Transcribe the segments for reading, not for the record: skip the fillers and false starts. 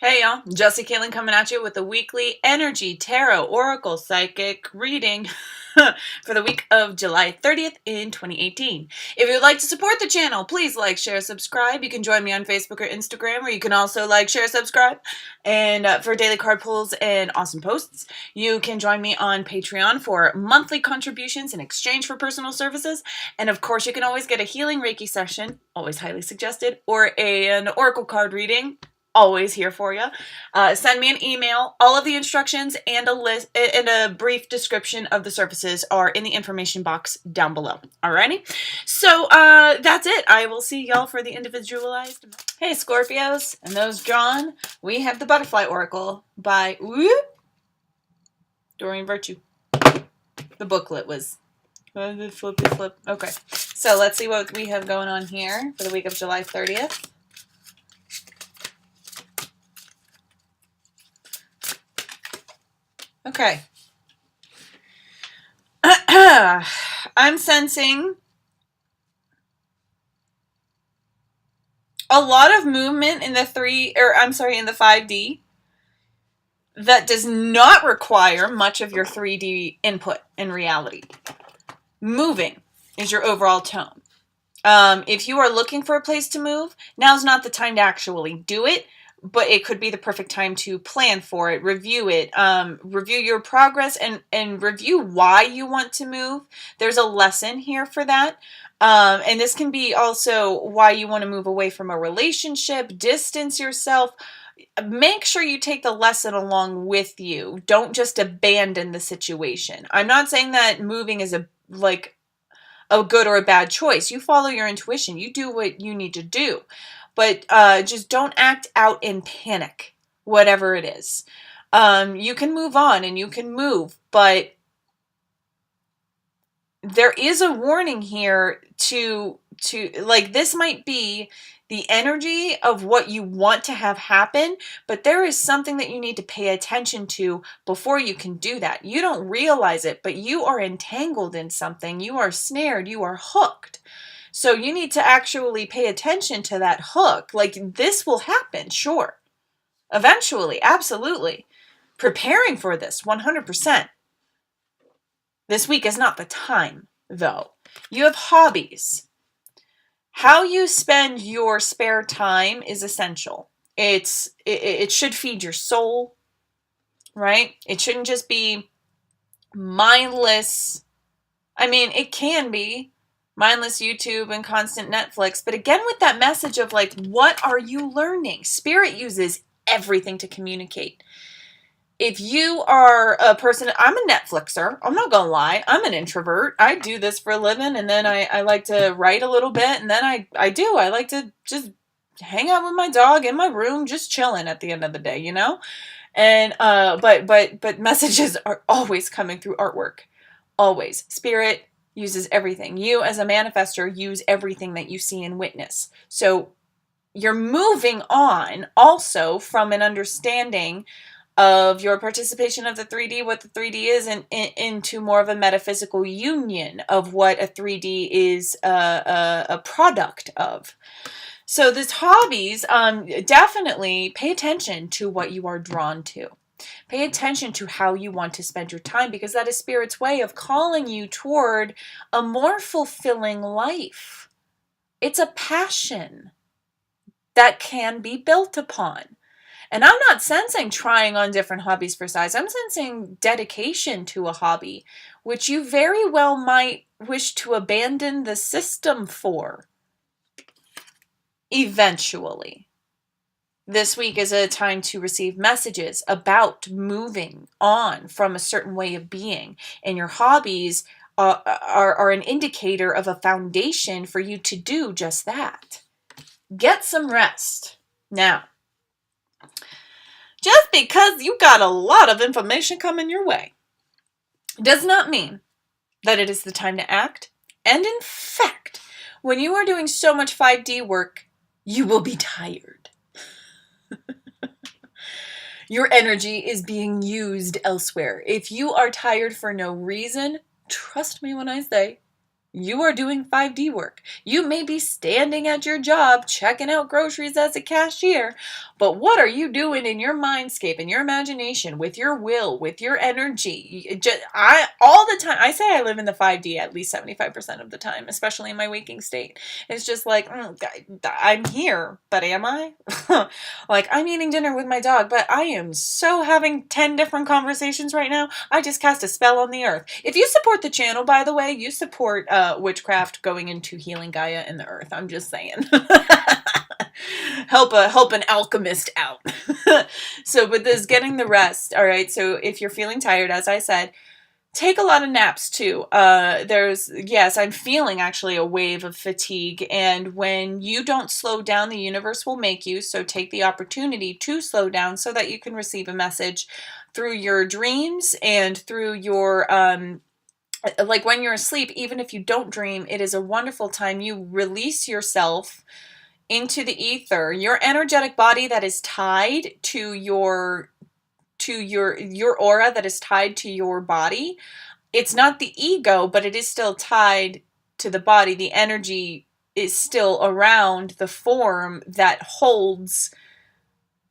Hey y'all, Jesse Caitlin coming at you with a weekly energy tarot oracle psychic reading for the week of July 30th in 2018. If you would like to support the channel, please like, share, subscribe. You can join me on Facebook or Instagram, where you can also like, share, subscribe. And for daily card pulls and awesome posts, you can join me on Patreon for monthly contributions in exchange for personal services. And of course, you can always get a healing Reiki session, always highly suggested, or an oracle card reading. Always here for you. Send me an email. All of the instructions and a list and a brief description of the services are in the information box down below. Alrighty. So that's it. I will see y'all for the individualized. Hey Scorpios and those drawn. We have the Butterfly Oracle by Doreen Virtue. The booklet was flip. Okay. So let's see what we have going on here for the week of July 30th. Okay. I'm sensing a lot of movement in the in the 5D that does not require much of your 3D input in reality. Moving is your overall tone. If you are looking for a place to move, now's not the time to actually do it. But it could be the perfect time to plan for it, review it, review your progress, and review why you want to move. There's a lesson here for that. And this can be also why you want to move away from a relationship, distance yourself. Make sure you take the lesson along with you. Don't just abandon the situation. I'm not saying that moving is a good or a bad choice. You follow your intuition. You do what you need to do. But just don't act out in panic, whatever it is. You can move on and you can move, but there is a warning here to this might be the energy of what you want to have happen, but there is something that you need to pay attention to before you can do that. You don't realize it, but you are entangled in something. You are snared. You are hooked. So you need to actually pay attention to that hook. This will happen, sure. Eventually, absolutely. Preparing for this, 100%. This week is not the time, though. You have hobbies. How you spend your spare time is essential. It should feed your soul, right? It shouldn't just be mindless. I mean, it can be mindless YouTube and constant Netflix. But again, with that message of what are you learning? Spirit uses everything to communicate. If you are a person, I'm a Netflixer. I'm not going to lie. I'm an introvert. I do this for a living. And then I like to write a little bit. And then I like to just hang out with my dog in my room, just chilling at the end of the day, you know? And, but messages are always coming through artwork. Always. Spirit uses everything. You as a manifestor use everything that you see and witness. So you're moving on also from an understanding of your participation of the 3D, what the 3D is, and into more of a metaphysical union of what a 3D is a product of. So this hobbies, definitely pay attention to what you are drawn to. Pay attention to how you want to spend your time, because that is Spirit's way of calling you toward a more fulfilling life. It's a passion that can be built upon. And I'm not sensing trying on different hobbies for size. I'm sensing dedication to a hobby, which you very well might wish to abandon the system for eventually. This week is a time to receive messages about moving on from a certain way of being. And your hobbies are an indicator of a foundation for you to do just that. Get some rest. Now, just because you got a lot of information coming your way does not mean that it is the time to act. And in fact, when you are doing so much 5D work, you will be tired. Your energy is being used elsewhere. If you are tired for no reason, trust me when I say, You are doing 5D work. You may be standing at your job checking out groceries as a cashier, but what are you doing in your mindscape, in your imagination, with your will, with your energy? All the time, I say I live in the 5D at least 75% of the time, especially in my waking state. It's just like, I'm here, but am I? Like, I'm eating dinner with my dog, but I am so having 10 different conversations right now. I just cast a spell on the earth. If you support the channel, by the way, you support witchcraft going into healing Gaia and the earth. I'm just saying. help an alchemist out. So with this, getting the rest. All right. So if you're feeling tired, as I said, take a lot of naps too. Yes, I'm feeling actually a wave of fatigue. And when you don't slow down, the universe will make you. So take the opportunity to slow down so that you can receive a message through your dreams and through your, like when you're asleep. Even if you don't dream, it is a wonderful time. You release yourself into the ether, your energetic body that is tied to your aura, that is tied to your body. It's not the ego, but it is still tied to the body. The energy is still around the form that holds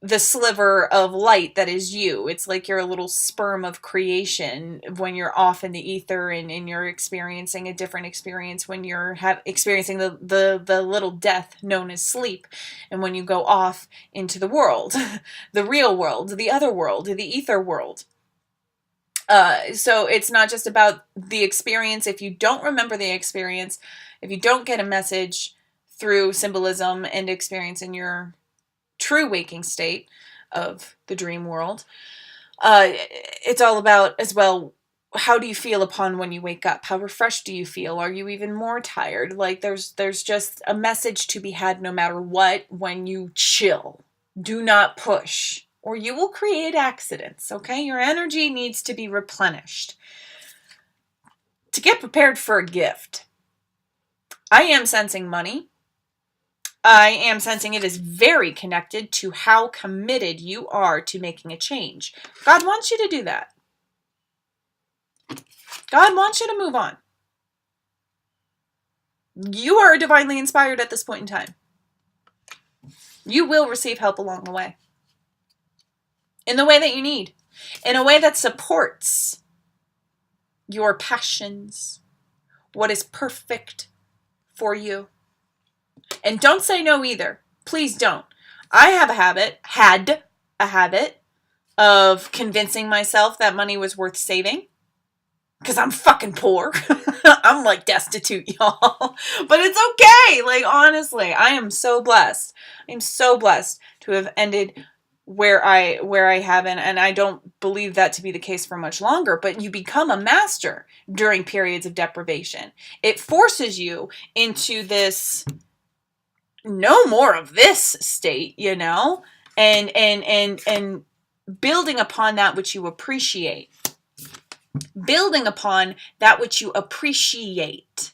the sliver of light that is you. It's like you're a little sperm of creation when you're off in the ether, and you're experiencing a different experience when you're experiencing the little death known as sleep. And when you go off into the world, the real world, the other world, the ether world. So it's not just about the experience. If you don't remember the experience, if you don't get a message through symbolism and experience in your true waking state of the dream world, it's all about as well, how do you feel upon when you wake up? How refreshed do you feel? Are you even more tired? Like there's just a message to be had no matter what when you chill. Do not push, or you will create accidents, okay? Your energy needs to be replenished. To get prepared for a gift, I am sensing money. I am sensing it is very connected to how committed you are to making a change. God wants you to do that. God wants you to move on. You are divinely inspired at this point in time. You will receive help along the way. In the way that you need. In a way that supports your passions. What is perfect for you. And don't say no either. Please don't. I have had a habit of convincing myself that money was worth saving. Because I'm fucking poor. I'm like destitute, y'all. But it's okay. Like, honestly, I am so blessed. I'm so blessed to have ended where I haven't, and I don't believe that to be the case for much longer. But you become a master during periods of deprivation. It forces you into this no more of this state, you know, and building upon that which you appreciate. Building upon that which you appreciate.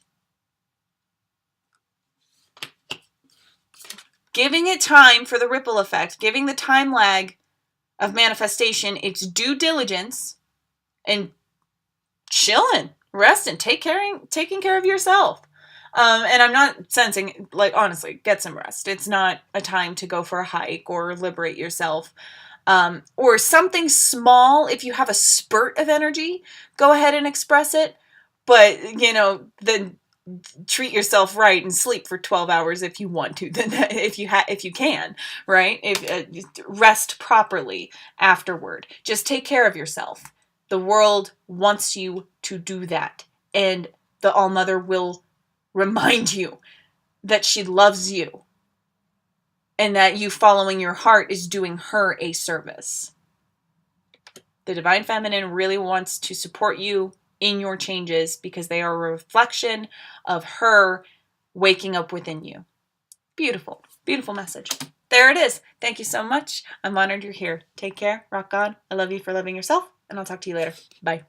Giving it time for the ripple effect. Giving the time lag of manifestation its due diligence. And chilling. Resting. Taking care of yourself. And I'm not sensing, like, honestly, get some rest. It's not a time to go for a hike or liberate yourself. Or something small. If you have a spurt of energy, go ahead and express it. But, you know, then treat yourself right and sleep for 12 hours if you want to. Then if you can, right? Rest properly afterward. Just take care of yourself. The world wants you to do that. And the All-Mother will remind you that she loves you. And that you following your heart is doing her a service. The Divine Feminine really wants to support you in your changes because they are a reflection of her waking up within you. Beautiful, beautiful message. There it is. Thank you so much. I'm honored you're here. Take care. Rock on. I love you for loving yourself. And I'll talk to you later. Bye.